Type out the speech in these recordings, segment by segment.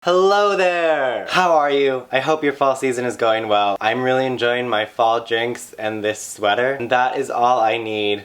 Hello there! How are you? I hope your fall season is going well. I'm really enjoying my fall drinks and this sweater, and that is all I need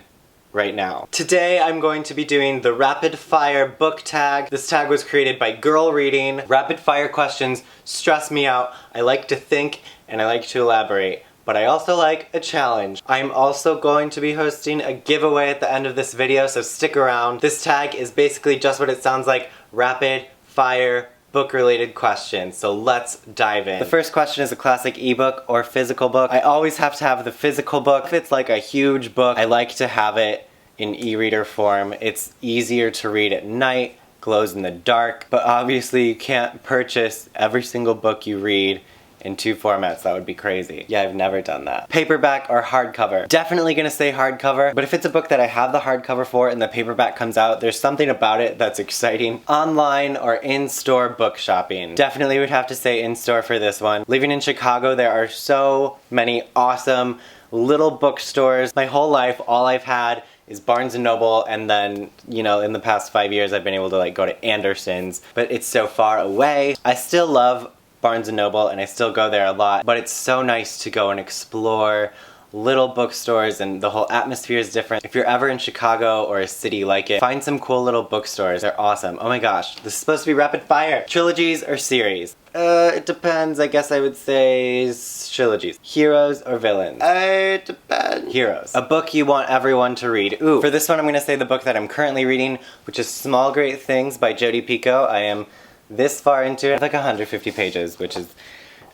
right now. Today I'm going to be doing the rapid fire book tag. This tag was created by Girl Reading. Rapid fire questions stress me out. I like to think and I like to elaborate, but I also like a challenge. I'm also going to be hosting a giveaway at the end of this video, so stick around. This tag is basically just what it sounds like, rapid fire book-related questions, so let's dive in. The first question is a classic ebook or physical book. I always have to have the physical book. If it's like a huge book, I like to have it in e-reader form. It's easier to read at night, glows in the dark, but obviously you can't purchase every single book you read in two formats. That would be crazy. Yeah, I've never done that. Paperback or hardcover? Definitely gonna say hardcover, but if it's a book that I have the hardcover for and the paperback comes out, there's something about it that's exciting. Online or in-store book shopping? Definitely would have to say in-store for this one. Living in Chicago, there are so many awesome little bookstores. My whole life, all I've had is Barnes & Noble, and then, you know, in the past 5 years I've been able to like go to Anderson's, but it's so far away. I still love Barnes & Noble and I still go there a lot, but it's so nice to go and explore little bookstores, and the whole atmosphere is different. If you're ever in Chicago or a city like it, find some cool little bookstores. They're awesome. Oh my gosh, this is supposed to be rapid fire. Trilogies or series? It depends. I guess I would say trilogies. Heroes or villains? It depends. Heroes. A book you want everyone to read. Ooh, for this one I'm gonna say the book that I'm currently reading, which is Small Great Things by Jodi Picoult. I am this far into it. It's like 150 pages, which is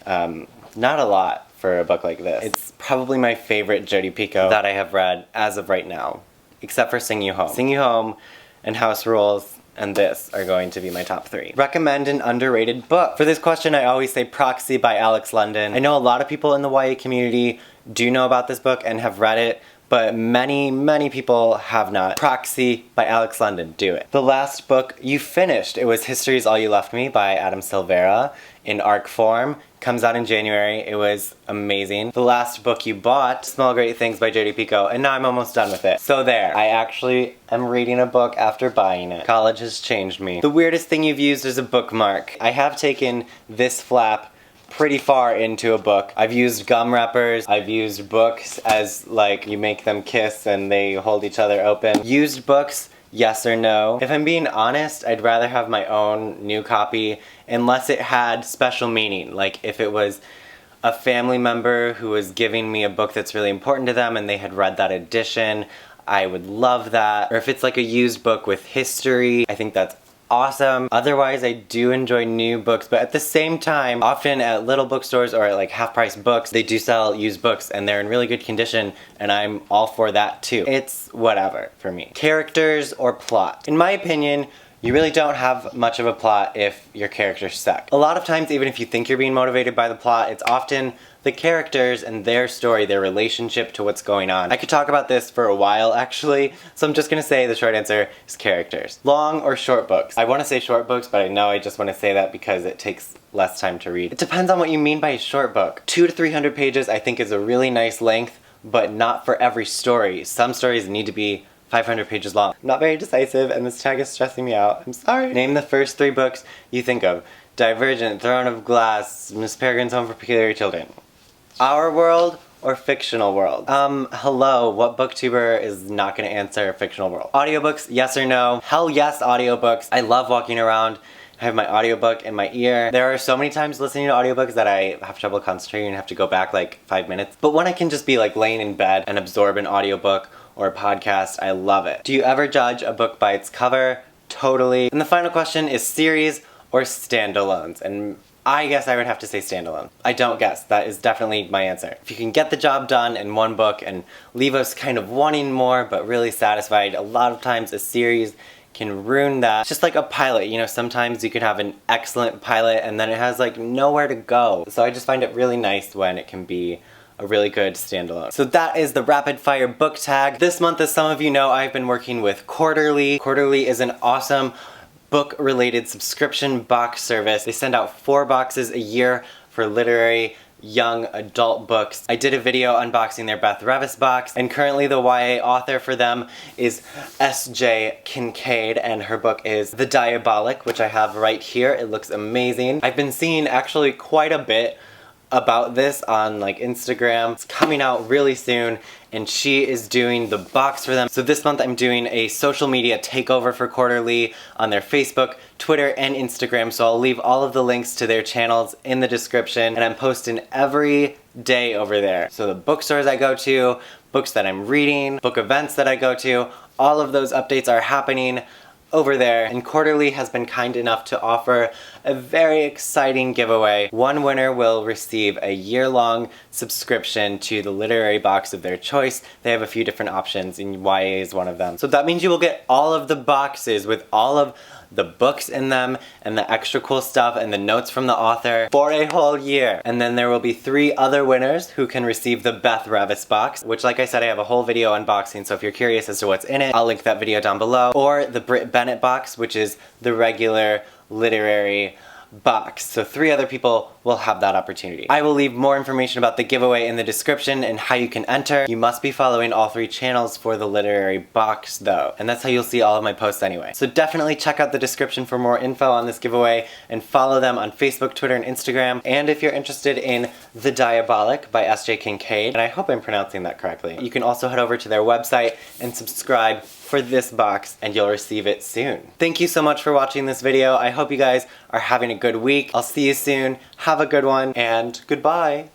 not a lot for a book like this. It's probably my favorite Jodi Picoult that I have read as of right now, except for Sing You Home. Sing You Home and House Rules and this are going to be my top 3. Recommend an underrated book. For this question I always say Proxy by Alex London. I know a lot of people in the YA community do know about this book and have read it, but many people have not. Proxy by Alex London, do it. The last book you finished, it was History's All You Left Me by Adam Silvera in ARC form. Comes out in January. It was amazing. The last book you bought, Small Great Things by Jodi Picoult, and now I'm almost done with it. So there, I actually am reading a book after buying it. College has changed me. The weirdest thing you've used as a bookmark. I have taken this flap pretty far into a book. I've used gum wrappers, I've used books as like you make them kiss and they hold each other open. Used books, yes or no? If I'm being honest, I'd rather have my own new copy unless it had special meaning. Like if it was a family member who was giving me a book that's really important to them and they had read that edition, I would love that. Or if it's like a used book with history, I think that's awesome. Otherwise, I do enjoy new books, but at the same time, often at little bookstores or at like half-price books, they do sell used books and they're in really good condition, and I'm all for that too. It's whatever for me. Characters or plot? In my opinion, you really don't have much of a plot if your characters suck. A lot of times, even if you think you're being motivated by the plot, it's often the characters and their story, their relationship to what's going on. I could talk about this for a while actually, so I'm just gonna say the short answer is characters. Long or short books? I wanna say short books, but I know I just wanna say that because it takes less time to read. It depends on what you mean by a short book. 200 to 300 pages I think is a really nice length, but not for every story. Some stories need to be 500 pages long. I'm not very decisive and this tag is stressing me out. I'm sorry. Name the first 3 books you think of. Divergent, Throne of Glass, Miss Peregrine's Home for Peculiar Children. Our world or fictional world? Hello, what booktuber is not gonna answer fictional world? Audiobooks, yes or no? Hell yes, audiobooks. I love walking around. I have my audiobook in my ear. There are so many times listening to audiobooks that I have trouble concentrating and have to go back like 5 minutes. But when I can just be like laying in bed and absorb an audiobook or a podcast, I love it. Do you ever judge a book by its cover? Totally. And the final question is series or standalones? And I guess I would have to say standalone. I don't guess. That is definitely my answer. If you can get the job done in one book and leave us kind of wanting more but really satisfied, a lot of times a series can ruin that. It's just like a pilot, you know, sometimes you could have an excellent pilot and then it has like nowhere to go. So I just find it really nice when it can be a really good standalone. So that is the rapid fire book tag. This month, as some of you know, I've been working with Quarterly. Quarterly is an awesome book-related subscription box service. They send out 4 boxes a year for literary young adult books. I did a video unboxing their Beth Revis box, and currently the YA author for them is S.J. Kincaid, and her book is The Diabolic, which I have right here. It looks amazing. I've been seeing actually quite a bit about this on like Instagram. It's coming out really soon, and she is doing the box for them. So this month I'm doing a social media takeover for Quarterly on their Facebook, Twitter, and Instagram, so I'll leave all of the links to their channels in the description, and I'm posting every day over there. So the bookstores I go to, books that I'm reading, book events that I go to, all of those updates are happening over there, and Quarterly has been kind enough to offer a very exciting giveaway. One winner will receive a year-long subscription to the literary box of their choice. They have a few different options, and YA is one of them. So that means you will get all of the boxes with all of the books in them and the extra cool stuff and the notes from the author for a whole year. And then there will be 3 other winners who can receive the Beth Revis box, which, like I said, I have a whole video unboxing, so if you're curious as to what's in it, I'll link that video down below. Or the Brit Bennett box, which is the regular literary box. So 3 other people will have that opportunity. I will leave more information about the giveaway in the description and how you can enter. You must be following all 3 channels for the literary box though, and that's how you'll see all of my posts anyway. So definitely check out the description for more info on this giveaway, and follow them on Facebook, Twitter, and Instagram. And if you're interested in The Diabolic by S.J. Kincaid, and I hope I'm pronouncing that correctly, you can also head over to their website and subscribe for this box, and you'll receive it soon. Thank you so much for watching this video. I hope you guys are having a good week. I'll see you soon. Have a good one, and goodbye.